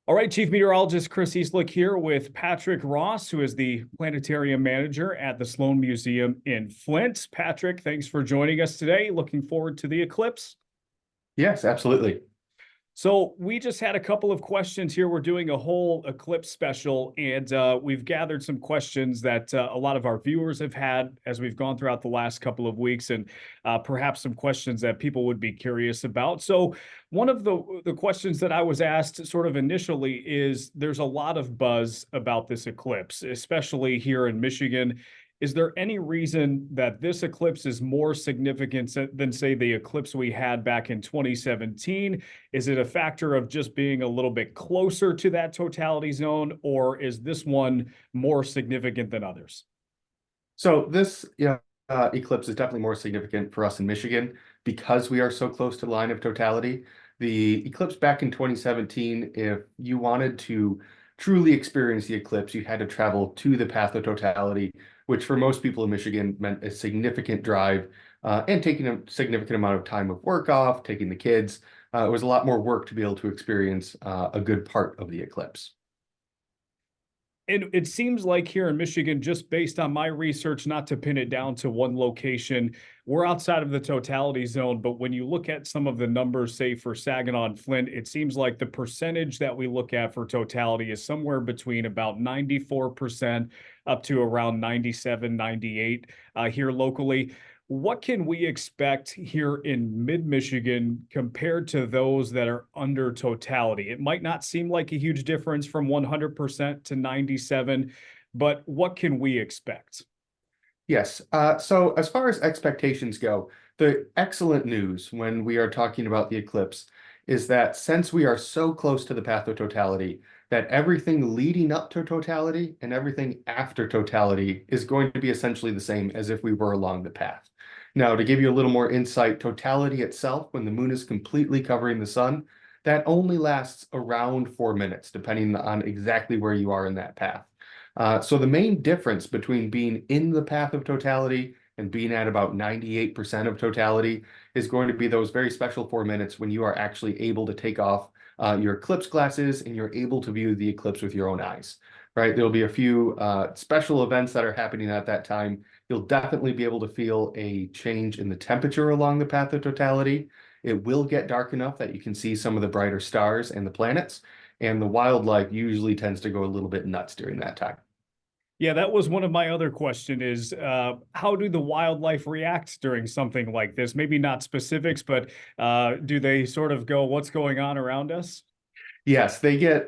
All right, Chief Meteorologist Chris Easlick here with Patrick Ross, who is the Planetarium Manager at the Sloan Museum in Flint. Patrick, thanks for joining us today. Looking forward to the eclipse. Yes, absolutely. So we just had a couple of questions here. We're doing a whole eclipse special, and we've gathered some questions that a lot of our viewers have had as we've gone throughout the last couple of weeks, and perhaps some questions that people would be curious about. So one of the questions that I was asked sort of initially is there's a lot of buzz about this eclipse, especially here in Michigan. Is there any reason that this eclipse is more significant than, say, the eclipse we had back in 2017? Is it a factor of just being a little bit closer to that totality zone, or is this one more significant than others? So this eclipse is definitely more significant for us in Michigan because we are so close to the line of totality. The eclipse back in 2017, if you wanted to truly experience the eclipse, you had to travel to the path of totality, which for most people in Michigan meant a significant drive and taking a significant amount of time of work off, taking the kids. It was a lot more work to be able to experience a good part of the eclipse. And it seems like here in Michigan, just based on my research, not to pin it down to one location, we're outside of the totality zone. But when you look at some of the numbers, say for Saginaw and Flint, it seems like the percentage that we look at for totality is somewhere between about 94% up to around 97, 98 here locally. What can we expect here in mid-Michigan compared to those that are under totality? It might not seem like a huge difference from 100% to 97, but what can we expect? Yes. So as far as expectations go, the excellent news when we are talking about the eclipse is that since we are so close to the path of totality, that everything leading up to totality and everything after totality is going to be essentially the same as if we were along the path. Now, to give you a little more insight, totality itself, when the moon is completely covering the sun, that only lasts around 4 minutes, depending on exactly where you are in that path. So the main difference between being in the path of totality and being at about 98% of totality is going to be those very special 4 minutes when you are actually able to take off your eclipse glasses and you're able to view the eclipse with your own eyes, right? There'll be a few special events that are happening at that time. You'll definitely be able to feel a change in the temperature along the path of totality. It will get dark enough that you can see some of the brighter stars and the planets, and the wildlife usually tends to go a little bit nuts during that time. Yeah, that was one of my other question is how do the wildlife react during something like this? Maybe not specifics, but do they sort of go, what's going on around us? Yes, they get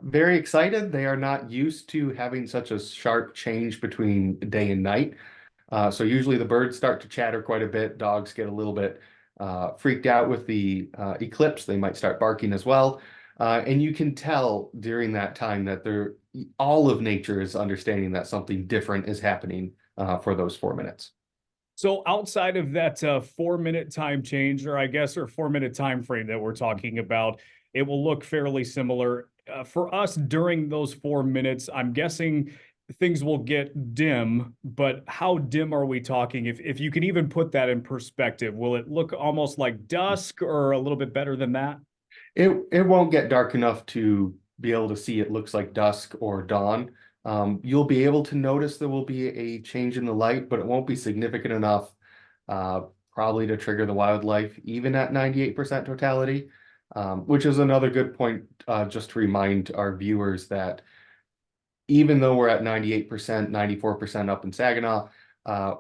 very excited. They are not used to having such a sharp change between day and night. So usually the birds start to chatter quite a bit. Dogs get a little bit freaked out with the eclipse. They might start barking as well. And you can tell during that time that all of nature is understanding that something different is happening for those 4 minutes. So outside of that 4 minute time change, or I guess, or 4 minute time frame that we're talking about, it will look fairly similar. For us during those 4 minutes, I'm guessing things will get dim, but how dim are we talking? If you can even put that in perspective, will it look almost like dusk or a little bit better than that? It won't get dark enough to be able to see it looks like dusk or dawn. You'll be able to notice there will be a change in the light, but it won't be significant enough probably to trigger the wildlife, even at 98% totality, which is another good point just to remind our viewers that even though we're at 98%, 94% up in Saginaw,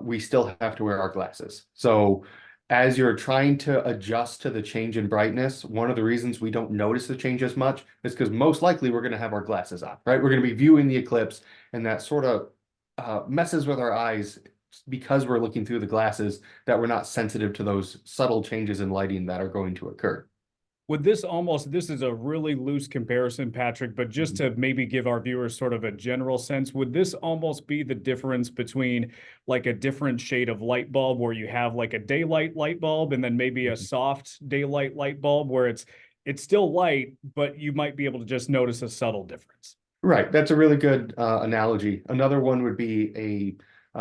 we still have to wear our glasses. So as you're trying to adjust to the change in brightness, one of the reasons we don't notice the change as much is because most likely we're going to have our glasses on, right? We're going to be viewing the eclipse, and that sort of messes with our eyes because we're looking through the glasses, that we're not sensitive to those subtle changes in lighting that are going to occur. Would this almost, this is a really loose comparison, Patrick, but just to maybe give our viewers sort of a general sense, would this almost be the difference between like a different shade of light bulb where you have like a daylight light bulb and then maybe a soft daylight light bulb where it's still light, but you might be able to just notice a subtle difference? Right, that's a really good analogy. Another one would be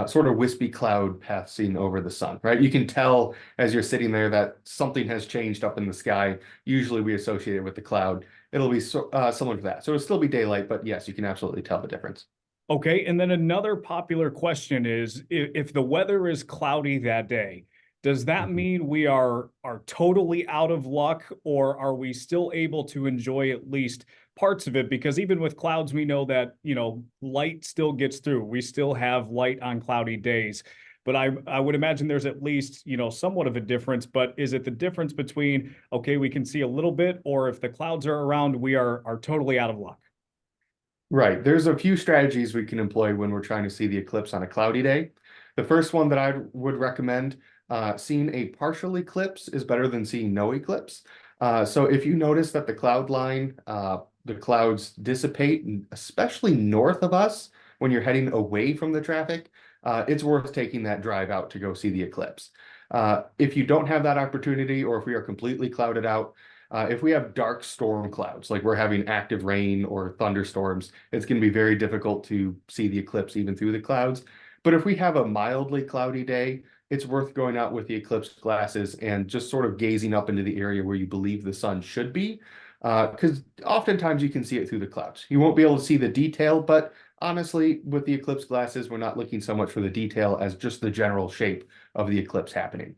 sort of wispy cloud passing over the sun, right? You can tell as you're sitting there that something has changed up in the sky. Usually we associate it with the cloud. It'll be similar to that. So it'll still be daylight, but yes, you can absolutely tell the difference. Okay, and then another popular question is if the weather is cloudy that day, does that Mhm. mean we are totally out of luck, or are we still able to enjoy at least parts of it? Because even with clouds, we know that, light still gets through. We still have light on cloudy days. But I would imagine there's at least, somewhat of a difference. But is it the difference between, okay, we can see a little bit, or if the clouds are around, we are totally out of luck? Right. There's a few strategies we can employ when we're trying to see the eclipse on a cloudy day. The first one that I would recommend, seeing a partial eclipse is better than seeing no eclipse. So if you notice that the cloud line, the clouds dissipate, and especially north of us when you're heading away from the traffic, it's worth taking that drive out to go see the eclipse. If you don't have that opportunity, or if we are completely clouded out, if we have dark storm clouds, like we're having active rain or thunderstorms, it's going to be very difficult to see the eclipse even through the clouds. But if we have a mildly cloudy day, it's worth going out with the eclipse glasses and just sort of gazing up into the area where you believe the sun should be. Because oftentimes you can see it through the clouds. You won't be able to see the detail, but honestly, with the eclipse glasses, we're not looking so much for the detail as just the general shape of the eclipse happening.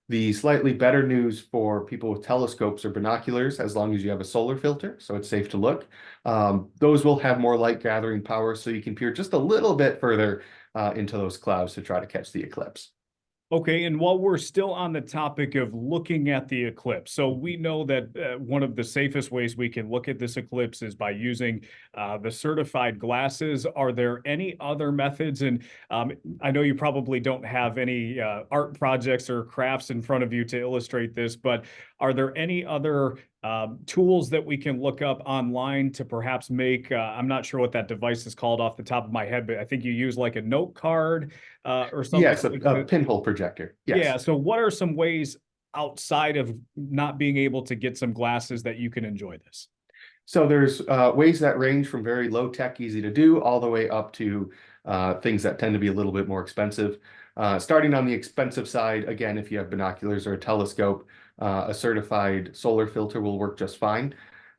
The slightly better news for people with telescopes or binoculars, as long as you have a solar filter, so it's safe to look, those will have more light gathering power, so you can peer just a little bit further into those clouds to try to catch the eclipse. Okay, and while we're still on the topic of looking at the eclipse, so we know that one of the safest ways we can look at this eclipse is by using the certified glasses. Are there any other methods? And I know you probably don't have any art projects or crafts in front of you to illustrate this, but are there any other tools that we can look up online to perhaps make, I'm not sure what that device is called off the top of my head, but I think you use like a note card or something Yes, a, like a that. pinhole projector. Yeah. Yes. So what are some ways outside of not being able to get some glasses that you can enjoy this? So there's ways that range from very low tech, easy to do, all the way up to things that tend to be a little bit more expensive. Starting on the expensive side, again, if you have binoculars or a telescope, a certified solar filter will work just fine.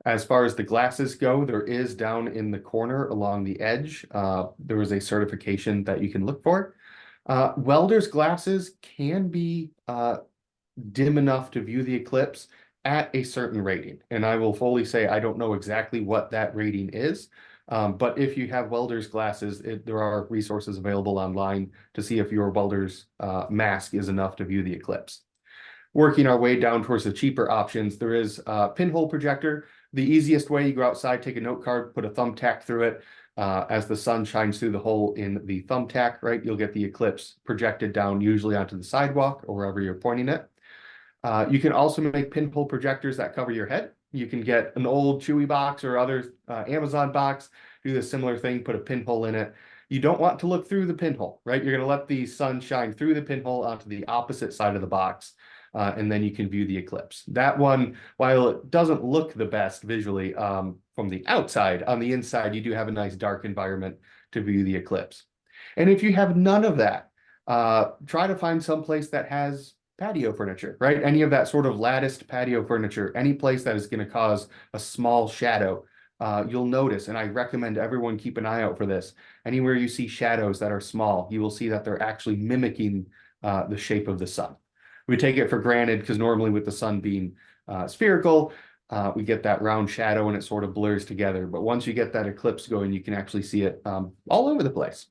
As far as the glasses go, there is down in the corner along the edge, there is a certification that you can look for. Welder's glasses can be dim enough to view the eclipse at a certain rating. And I will fully say I don't know exactly what that rating is. But if you have welder's glasses, there are resources available online to see if your welder's mask is enough to view the eclipse. Working our way down towards the cheaper options, there is a pinhole projector. The easiest way, you go outside, take a note card, put a thumbtack through it. As the sun shines through the hole in the thumbtack, right, you'll get the eclipse projected down, usually onto the sidewalk or wherever you're pointing it. You can also make pinhole projectors that cover your head. You can get an old Chewy box or other Amazon box, do the similar thing, put a pinhole in it. You don't want to look through the pinhole, right? You're going to let the sun shine through the pinhole onto the opposite side of the box, and then you can view the eclipse. That one, while it doesn't look the best visually from the outside, on the inside, you do have a nice dark environment to view the eclipse. And if you have none of that, try to find some place that has patio furniture, right? Any of that sort of latticed patio furniture, any place that is going to cause a small shadow, you'll notice, and I recommend everyone keep an eye out for this. Anywhere you see shadows that are small, you will see that they're actually mimicking the shape of the sun. We take it for granted because normally with the sun being spherical, we get that round shadow and it sort of blurs together. But once you get that eclipse going, you can actually see it all over the place.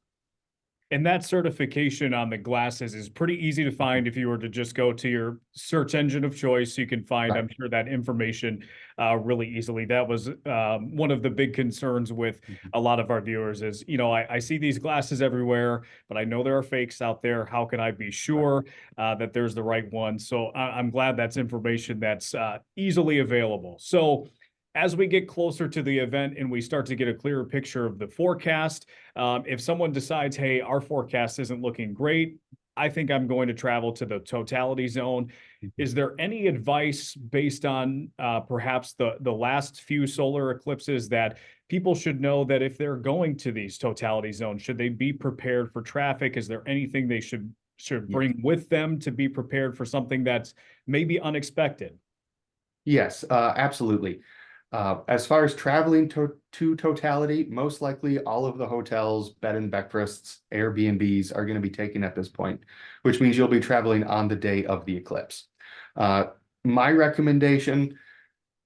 And that certification on the glasses is pretty easy to find if you were to just go to your search engine of choice. You can find, Right. I'm sure, that information really easily. That was one of the big concerns with Mhm. a lot of our viewers is, I see these glasses everywhere, but I know there are fakes out there. How can I be Right. sure that there's the right one? So I'm glad that's information that's easily available. So as we get closer to the event and we start to get a clearer picture of the forecast, if someone decides, hey, our forecast isn't looking great, I think I'm going to travel to the totality zone. Is there any advice based on perhaps the last few solar eclipses that people should know that if they're going to these totality zones, should they be prepared for traffic? Is there anything they should Yes. bring with them to be prepared for something that's maybe unexpected? Yes, absolutely. As far as traveling to totality, most likely all of the hotels, bed and breakfasts, Airbnbs are going to be taken at this point, which means you'll be traveling on the day of the eclipse. Uh, my recommendation,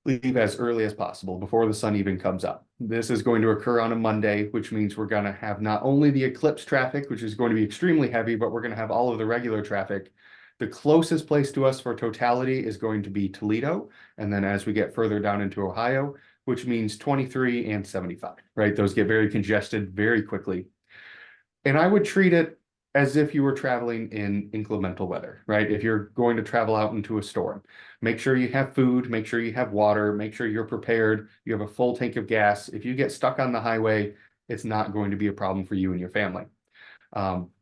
leave as early as possible before the sun even comes up. This is going to occur on a Monday, which means we're going to have not only the eclipse traffic, which is going to be extremely heavy, but we're going to have all of the regular traffic. The closest place to us for totality is going to be Toledo. And then as we get further down into Ohio, which means 23 and 75, right? Those get very congested very quickly. And I would treat it as if you were traveling in inclemental weather, right? If you're going to travel out into a storm, make sure you have food, make sure you have water, make sure you're prepared, you have a full tank of gas. If you get stuck on the highway, it's not going to be a problem for you and your family.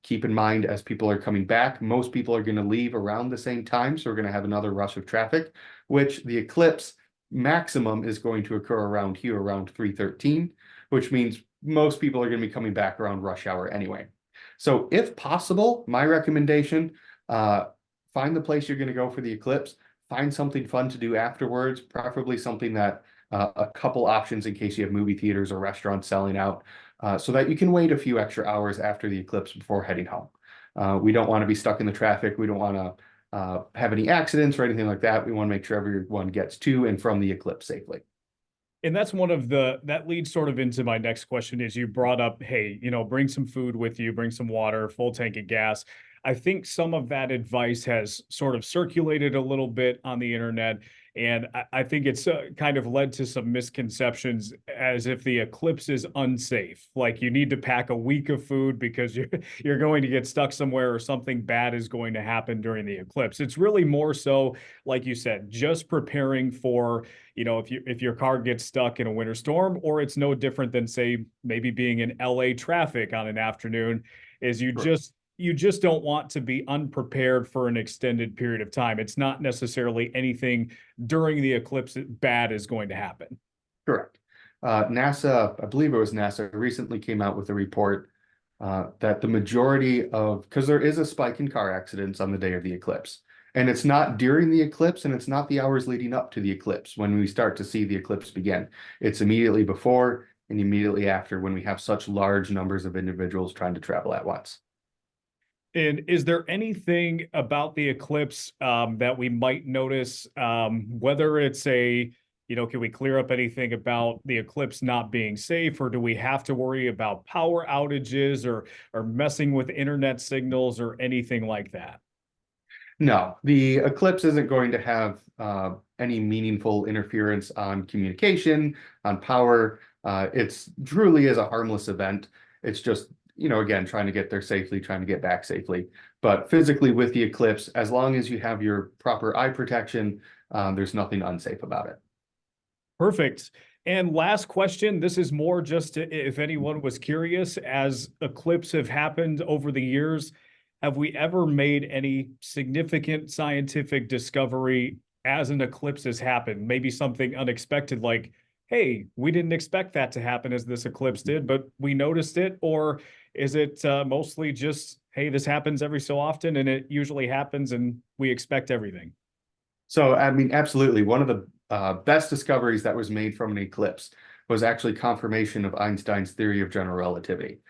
Keep in mind, as people are coming back, most people are going to leave around the same time. So we're going to have another rush of traffic, which the eclipse maximum is going to occur around here around 3:13, which means most people are going to be coming back around rush hour anyway. So if possible, my recommendation, find the place you're going to go for the eclipse, find something fun to do afterwards, preferably something that a couple options in case you have movie theaters or restaurants selling out, so that you can wait a few extra hours after the eclipse before heading home. We don't want to be stuck in the traffic. We don't want to have any accidents or anything like that. We want to make sure everyone gets to and from the eclipse safely. And that's one of that leads sort of into my next question is you brought up, hey, bring some food with you, bring some water, full tank of gas. I think some of that advice has sort of circulated a little bit on the internet. And I think it's kind of led to some misconceptions as if the eclipse is unsafe. Like you need to pack a week of food because you're going to get stuck somewhere or something bad is going to happen during the eclipse. It's really more so, like you said, just preparing for if your car gets stuck in a winter storm, or it's no different than say maybe being in LA traffic on an afternoon, is Sure. you just don't want to be unprepared for an extended period of time. It's not necessarily anything during the eclipse that bad is going to happen. Correct. NASA, I believe it was NASA, recently came out with a report that the majority of, because there is a spike in car accidents on the day of the eclipse, and it's not during the eclipse and it's not the hours leading up to the eclipse when we start to see the eclipse begin. It's immediately before and immediately after when we have such large numbers of individuals trying to travel at once. And is there anything about the eclipse that we might notice, whether it's can we clear up anything about the eclipse not being safe, or do we have to worry about power outages or messing with internet signals or anything like that? No, the eclipse isn't going to have any meaningful interference on communication, on power. It's truly is a harmless event. It's just, again, trying to get there safely, trying to get back safely. But physically with the eclipse, as long as you have your proper eye protection, there's nothing unsafe about it. Perfect. And last question, this is more just if anyone was curious, as eclipses have happened over the years, have we ever made any significant scientific discovery as an eclipse has happened? Maybe something unexpected like, hey, we didn't expect that to happen as this eclipse did, but we noticed it? Or is it mostly just, hey, this happens every so often and it usually happens and we expect everything? So, I mean, absolutely. One of the best discoveries that was made from an eclipse was actually confirmation of Einstein's theory of general relativity.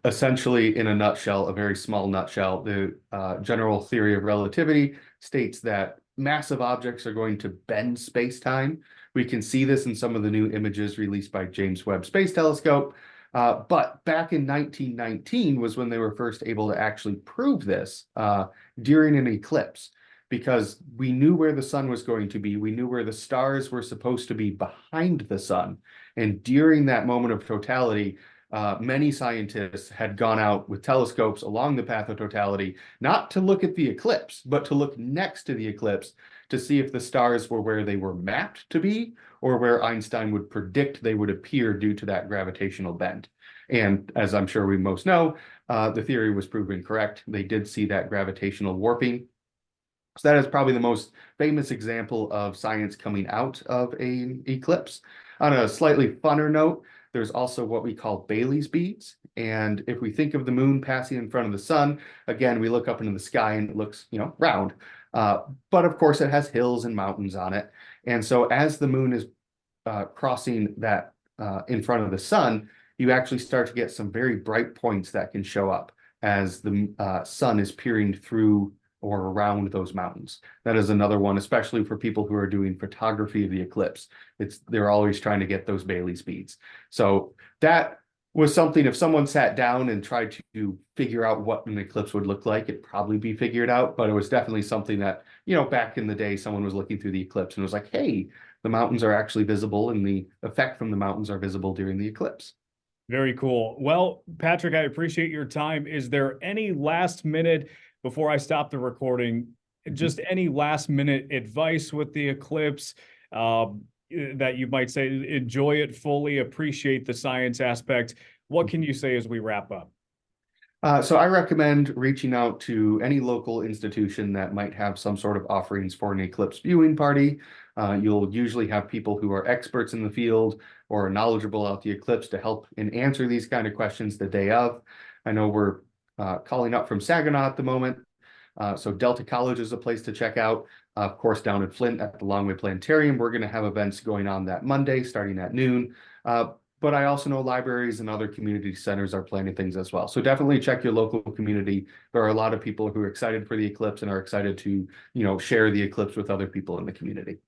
Essentially, in a nutshell, a very small nutshell, the general theory of relativity states that massive objects are going to bend space-time. We can see this in some of the new images released by James Webb Space Telescope. But back in 1919 was when they were first able to actually prove this during an eclipse, because we knew where the sun was going to be. We knew where the stars were supposed to be behind the sun. And during that moment of totality, many scientists had gone out with telescopes along the path of totality, not to look at the eclipse, but to look next to the eclipse to see if the stars were where they were mapped to be or where Einstein would predict they would appear due to that gravitational bend. And as I'm sure we most know, the theory was proven correct. They did see that gravitational warping. So that is probably the most famous example of science coming out of an eclipse. On a slightly funner note, there's also what we call Baily's beads. And if we think of the moon passing in front of the sun, again, we look up into the sky and it looks, round. But of course, it has hills and mountains on it. And so as the moon is crossing that in front of the sun, you actually start to get some very bright points that can show up as the sun is peering through or around those mountains. That is another one, especially for people who are doing photography of the eclipse. They're always trying to get those Baily's beads. So that was something, if someone sat down and tried to figure out what an eclipse would look like, it'd probably be figured out, but it was definitely something that, back in the day, someone was looking through the eclipse and was like, hey, the mountains are actually visible and the effect from the mountains are visible during the eclipse. Very cool. Well, Patrick, I appreciate your time. Is there any last minute, before I stop the recording, just any last minute advice with the eclipse that you might say, enjoy it fully, appreciate the science aspect? What can you say as we wrap up? So I recommend reaching out to any local institution that might have some sort of offerings for an eclipse viewing party. You'll usually have people who are experts in the field or knowledgeable about the eclipse to help and answer these kind of questions the day of. I know we're calling up from Saginaw at the moment. So Delta College is a place to check out. Of course, down in Flint at the Longway Planetarium, we're going to have events going on that Monday starting at noon. But I also know libraries and other community centers are planning things as well. So definitely check your local community. There are a lot of people who are excited for the eclipse and are excited to, share the eclipse with other people in the community.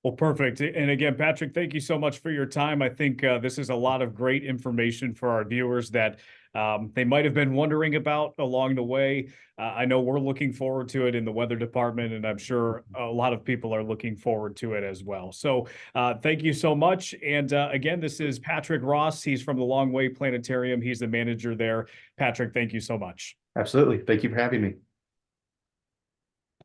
Well, perfect. And again, Patrick, thank you so much for your time. I think this is a lot of great information for our viewers that they might have been wondering about along the way. I know we're looking forward to it in the weather department, and I'm sure a lot of people are looking forward to it as well. So thank you so much. And again, this is Patrick Ross. He's from the Longway Planetarium. He's the manager there. Patrick, thank you so much. Absolutely. Thank you for having me.